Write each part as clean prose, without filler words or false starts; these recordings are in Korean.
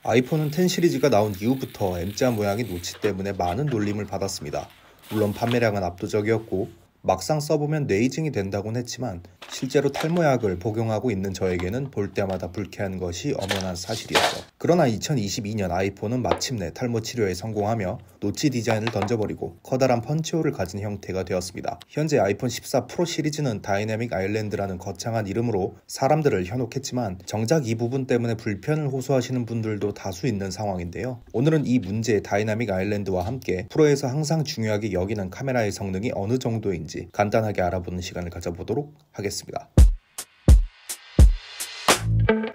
아이폰은 10 시리즈가 나온 이후부터 M자 모양의 노치 때문에 많은 놀림을 받았습니다. 물론 판매량은 압도적이었고 막상 써보면 뇌이징이 된다곤 했지만 실제로 탈모약을 복용하고 있는 저에게는 볼 때마다 불쾌한 것이 엄연한 사실이었죠. 그러나 2022년 아이폰은 마침내 탈모 치료에 성공하며 노치 디자인을 던져버리고 커다란 펀치홀을 가진 형태가 되었습니다. 현재 아이폰 14 프로 시리즈는 다이내믹 아일랜드라는 거창한 이름으로 사람들을 현혹했지만 정작 이 부분 때문에 불편을 호소하시는 분들도 다수 있는 상황인데요. 오늘은 이 문제의 다이내믹 아일랜드와 함께 프로에서 항상 중요하게 여기는 카메라의 성능이 어느 정도인지 간단하게 알아보는 시간을 가져보도록 하겠습니다.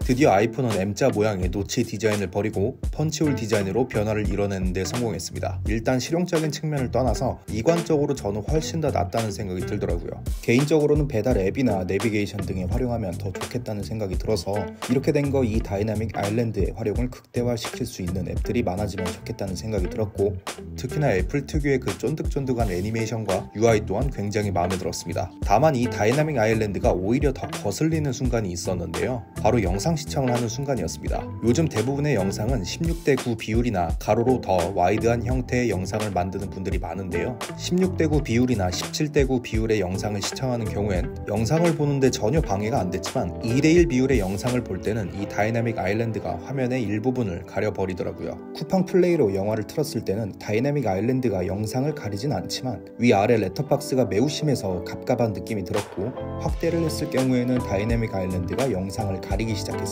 드디어 아이폰은 M자 모양의 노치 디자인을 버리고 펀치홀 디자인으로 변화를 이뤄내는 데 성공했습니다. 일단 실용적인 측면을 떠나서 이관적으로 저는 훨씬 더 낫다는 생각이 들더라고요. 개인적으로는 배달 앱이나 내비게이션 등에 활용하면 더 좋겠다는 생각이 들어서 이렇게 된 거 이 다이내믹 아일랜드의 활용을 극대화시킬 수 있는 앱들이 많아지면 좋겠다는 생각이 들었고, 특히나 애플 특유의 그 쫀득쫀득한 애니메이션과 UI 또한 굉장히 마음에 들었습니다. 다만 이 다이내믹 아일랜드가 오히려 더 거슬리는 순간이 있었는데요. 바로 영상 시청을 하는 순간이었습니다. 요즘 대부분의 영상은 16:9 비율이나 가로로 더 와이드한 형태의 영상을 만드는 분들이 많은데요. 16:9 비율이나 17:9 비율의 영상을 시청하는 경우엔 영상을 보는데 전혀 방해가 안 됐지만 2:1 비율의 영상을 볼 때는 이 다이내믹 아일랜드가 화면의 일부분을 가려버리더라고요. 쿠팡 플레이로 영화를 틀었을 때는 다이내믹 아일랜드가 영상을 가리진 않지만 위아래 렛터박스가 매우 심해서 갑갑한 느낌이 들었고, 확대를 했을 경우에는 다이내믹 아일랜드가 영상을 가리기 시작했습니다.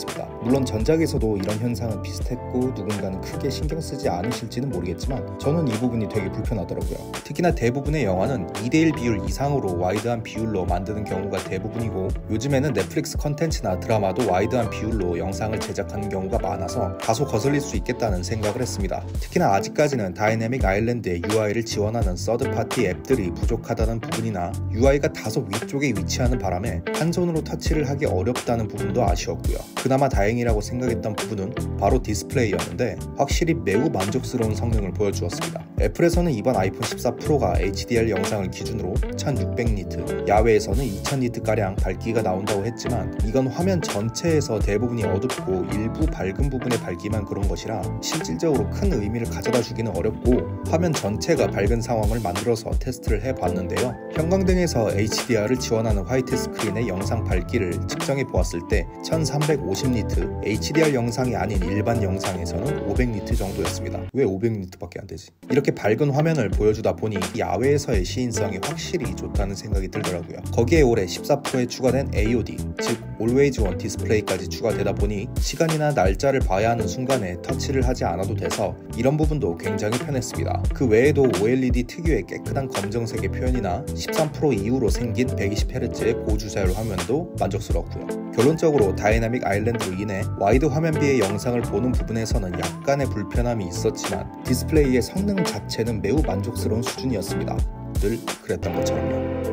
물론 전작에서도 이런 현상은 비슷했고 누군가는 크게 신경 쓰지 않으실지는 모르겠지만 저는 이 부분이 되게 불편하더라고요. 특히나 대부분의 영화는 2:1 비율 이상으로 와이드한 비율로 만드는 경우가 대부분이고, 요즘에는 넷플릭스 컨텐츠나 드라마도 와이드한 비율로 영상을 제작하는 경우가 많아서 다소 거슬릴 수 있겠다는 생각을 했습니다. 특히나 아직까지는 다이내믹 아일랜드의 UI를 지원하는 서드파티 앱들이 부족하다는 부분이나 UI가 다소 위쪽에 위치하는 바람에 한 손으로 터치를 하기 어렵다는 부분도 아쉬웠고요. 그나마 다행이라고 생각했던 부분은 바로 디스플레이였는데 확실히 매우 만족스러운 성능을 보여주었습니다. 애플에서는 이번 아이폰 14 프로가 HDR 영상을 기준으로 1600니트, 야외에서는 2000니트가량 밝기가 나온다고 했지만 이건 화면 전체에서 대부분이 어둡고 일부 밝은 부분의 밝기만 그런 것이라 실질적으로 큰 의미를 가져다 주기는 어렵고, 화면 전체가 밝은 상황을 만들어서 테스트를 해봤는데요. 형광등에서 HDR을 지원하는 화이트 스크린의 영상 밝기를 측정해 보았을 때 1350니트, HDR 영상이 아닌 일반 영상에서는 500니트 정도였습니다. 왜 500니트밖에 안 되지? 이렇게 밝은 화면을 보여주다 보니 야외에서의 시인성이 확실히 좋다는 생각이 들더라고요. 거기에 올해 14 프로에 추가된 AOD, 즉 Always On 디스플레이까지 추가되다 보니 시간이나 날짜를 봐야 하는 순간에 터치를 하지 않아도 돼서 이런 부분도 굉장히 편했습니다. 그 외에도 OLED 특유의 깨끗한 검정색의 표현이나 13 프로 이후로 생긴 120Hz의 고주사율 화면도 만족스럽고요. 결론적으로 다이내믹 아일랜드로 인해 와이드 화면비의 영상을 보는 부분에서는 약간의 불편함이 있었지만 디스플레이의 성능 자체는 매우 만족스러운 수준이었습니다. 늘 그랬던 것처럼요.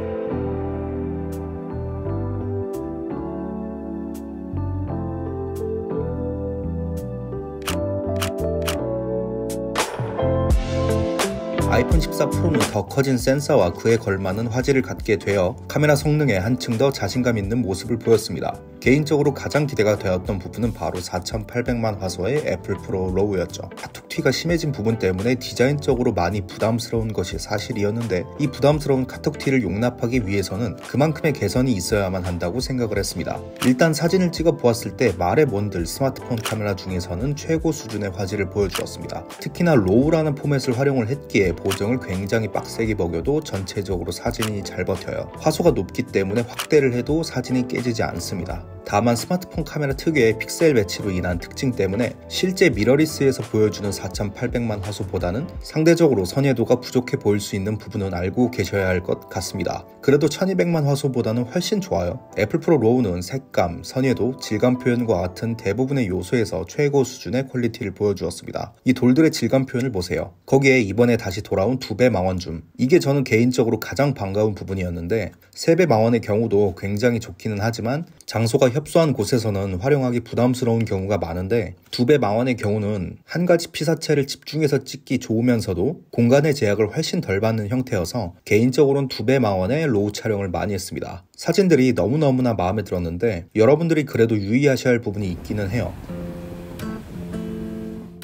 아이폰 14 프로는 더 커진 센서와 그에 걸맞는 화질을 갖게 되어 카메라 성능에 한층 더 자신감 있는 모습을 보였습니다. 개인적으로 가장 기대가 되었던 부분은 바로 4800만 화소의 애플 프로 로우였죠. 카톡튀가 심해진 부분 때문에 디자인적으로 많이 부담스러운 것이 사실이었는데, 이 부담스러운 카톡튀를 용납하기 위해서는 그만큼의 개선이 있어야만 한다고 생각을 했습니다. 일단 사진을 찍어 보았을 때 말해 뭔들 스마트폰 카메라 중에서는 최고 수준의 화질을 보여주었습니다. 특히나 로우라는 포맷을 활용을 했기에 보정을 굉장히 빡세게 먹여도 전체적으로 사진이 잘 버텨요. 화소가 높기 때문에 확대를 해도 사진이 깨지지 않습니다. 다만 스마트폰 카메라 특유의 픽셀 배치로 인한 특징 때문에 실제 미러리스에서 보여주는 4800만 화소보다는 상대적으로 선회도가 부족해 보일 수 있는 부분은 알고 계셔야 할 것 같습니다. 그래도 1200만 화소보다는 훨씬 좋아요. 애플 프로 로우는 색감, 선회도, 질감 표현과 같은 대부분의 요소에서 최고 수준의 퀄리티를 보여주었습니다. 이 돌들의 질감 표현을 보세요. 거기에 이번에 다시 돌아온 2배 망원줌, 이게 저는 개인적으로 가장 반가운 부분이었는데, 3배 망원의 경우도 굉장히 좋기는 하지만 장소가 협소한 곳에서는 활용하기 부담스러운 경우가 많은데, 2배 망원의 경우는 한 가지 피사체를 집중해서 찍기 좋으면서도 공간의 제약을 훨씬 덜 받는 형태여서 개인적으로는 2배 망원의 로우 촬영을 많이 했습니다. 사진들이 너무너무나 마음에 들었는데 여러분들이 그래도 유의하셔야 할 부분이 있기는 해요.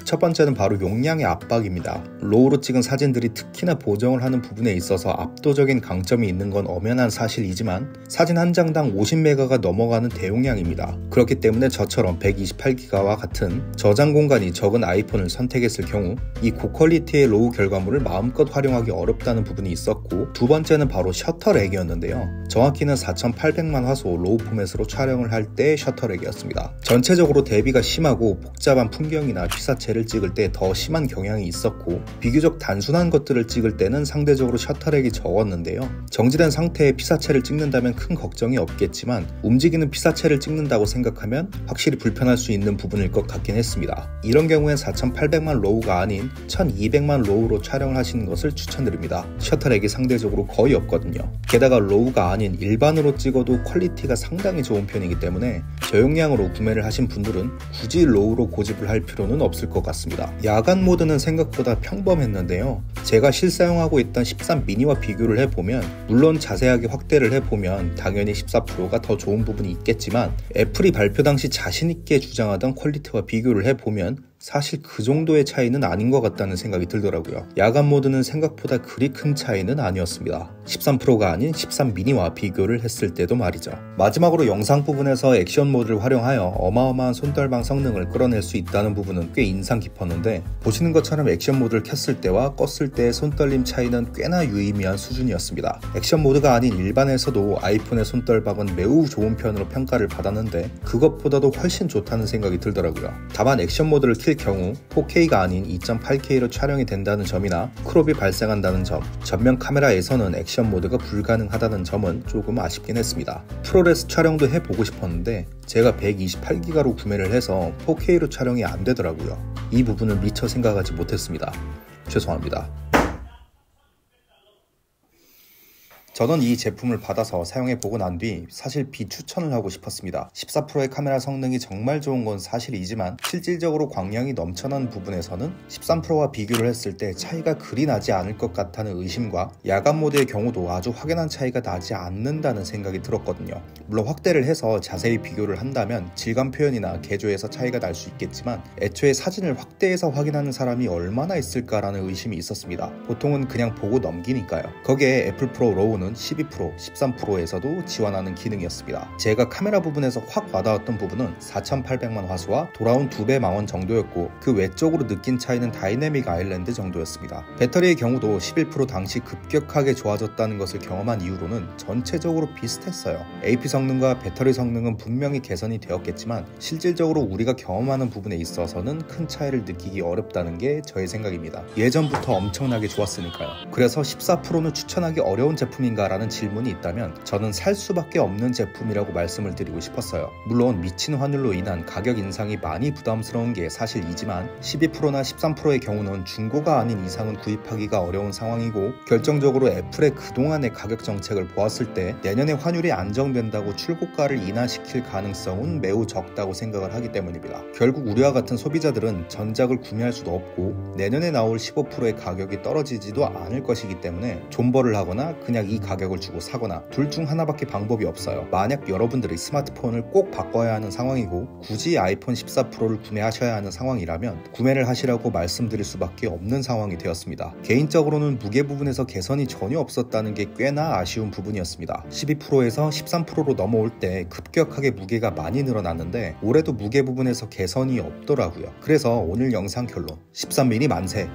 첫 번째는 바로 용량의 압박입니다. 로우로 찍은 사진들이 특히나 보정을 하는 부분에 있어서 압도적인 강점이 있는 건 엄연한 사실이지만 사진 한 장당 50메가가 넘어가는 대용량입니다. 그렇기 때문에 저처럼 128기가와 같은 저장 공간이 적은 아이폰을 선택했을 경우 이 고퀄리티의 로우 결과물을 마음껏 활용하기 어렵다는 부분이 있었고, 두 번째는 바로 셔터렉이었는데요. 정확히는 4800만 화소 로우 포맷으로 촬영을 할 때 셔터렉이었습니다. 전체적으로 대비가 심하고 복잡한 풍경이나 피사체를 찍을 때 더 심한 경향이 있었고, 비교적 단순한 것들을 찍을 때는 상대적으로 셔터렉이 적었는데요. 정지된 상태의 피사체를 찍는다면 큰 걱정이 없겠지만 움직이는 피사체를 찍는다고 생각하면 확실히 불편할 수 있는 부분일 것 같긴 했습니다. 이런 경우엔 4800만 로우가 아닌 1200만 로우로 촬영을 하시는 것을 추천드립니다. 셔터렉이 상대적으로 거의 없거든요. 게다가 로우가 아닌 일반으로 찍어도 퀄리티가 상당히 좋은 편이기 때문에 저용량으로 구매를 하신 분들은 굳이 로우로 고집을 할 필요는 없을 것 같습니다. 야간 모드는 생각보다 평범했는데요. 제가 실사용하고 있던 13 미니와 비교를 해보면, 물론 자세하게 확대를 해보면 당연히 14 프로가 더 좋은 부분이 있겠지만 애플이 발표 당시 자신있게 주장하던 퀄리티와 비교를 해보면 사실 그 정도의 차이는 아닌 것 같다는 생각이 들더라고요. 야간 모드는 생각보다 그리 큰 차이는 아니었습니다. 13 프로가 아닌 13 미니와 비교를 했을 때도 말이죠. 마지막으로 영상 부분에서 액션 모드를 활용하여 어마어마한 손떨방 성능을 끌어낼 수 있다는 부분은 꽤 인상 깊었는데, 보시는 것처럼 액션 모드를 켰을 때와 껐을 때의 손떨림 차이는 꽤나 유의미한 수준이었습니다. 액션 모드가 아닌 일반에서도 아이폰의 손떨방은 매우 좋은 편으로 평가를 받았는데 그것보다도 훨씬 좋다는 생각이 들더라고요. 다만 액션 모드를 킬 경우 4K가 아닌 2.8K로 촬영이 된다는 점이나 크롭이 발생한다는 점, 전면 카메라에서는 액션 모드가 불가능하다는 점은 조금 아쉽긴 했습니다. 프로레스 촬영도 해보고 싶었는데 제가 128기가로 구매를 해서 4K로 촬영이 안 되더라고요. 이 부분을 미처 생각하지 못했습니다. 죄송합니다. 저는 이 제품을 받아서 사용해보고 난 뒤 사실 비추천을 하고 싶었습니다. 14 프로의 카메라 성능이 정말 좋은 건 사실이지만 실질적으로 광량이 넘쳐난 부분에서는 13 프로와 비교를 했을 때 차이가 그리 나지 않을 것 같다는 의심과, 야간 모드의 경우도 아주 확연한 차이가 나지 않는다는 생각이 들었거든요. 물론 확대를 해서 자세히 비교를 한다면 질감 표현이나 개조에서 차이가 날 수 있겠지만 애초에 사진을 확대해서 확인하는 사람이 얼마나 있을까라는 의심이 있었습니다. 보통은 그냥 보고 넘기니까요. 거기에 애플 프로 로우는 12 프로, 13 프로에서도 지원하는 기능이었습니다. 제가 카메라 부분에서 확 와닿았던 부분은 4800만 화소와 돌아온 2배 망원 정도였고, 그 외적으로 느낀 차이는 다이내믹 아일랜드 정도였습니다. 배터리의 경우도 11 프로 당시 급격하게 좋아졌다는 것을 경험한 이후로는 전체적으로 비슷했어요. AP 성능과 배터리 성능은 분명히 개선이 되었겠지만 실질적으로 우리가 경험하는 부분에 있어서는 큰 차이를 느끼기 어렵다는 게 저의 생각입니다. 예전부터 엄청나게 좋았으니까요. 그래서 14 프로는 추천하기 어려운 제품인가 라는 질문이 있다면 저는 살 수밖에 없는 제품이라고 말씀을 드리고 싶었어요. 물론 미친 환율로 인한 가격 인상이 많이 부담스러운 게 사실이지만 12 프로나 13 프로의 경우는 중고가 아닌 이상은 구입하기가 어려운 상황이고, 결정적으로 애플의 그동안의 가격 정책을 보았을 때 내년에 환율이 안정된다고 출고가를 인하시킬 가능성은 매우 적다고 생각을 하기 때문입니다. 결국 우리와 같은 소비자들은 전작을 구매할 수도 없고 내년에 나올 15 프로의 가격이 떨어지지도 않을 것이기 때문에 존버를 하거나 그냥 이 가격을 주고 사거나 둘 중 하나밖에 방법이 없어요. 만약 여러분들이 스마트폰을 꼭 바꿔야 하는 상황이고 굳이 아이폰 14 프로를 구매하셔야 하는 상황이라면 구매를 하시라고 말씀드릴 수밖에 없는 상황이 되었습니다. 개인적으로는 무게 부분에서 개선이 전혀 없었다는 게 꽤나 아쉬운 부분이었습니다. 12 프로에서 13 프로로 넘어올 때 급격하게 무게가 많이 늘어났는데 올해도 무게 부분에서 개선이 없더라고요. 그래서 오늘 영상 결론, 13mm 만세!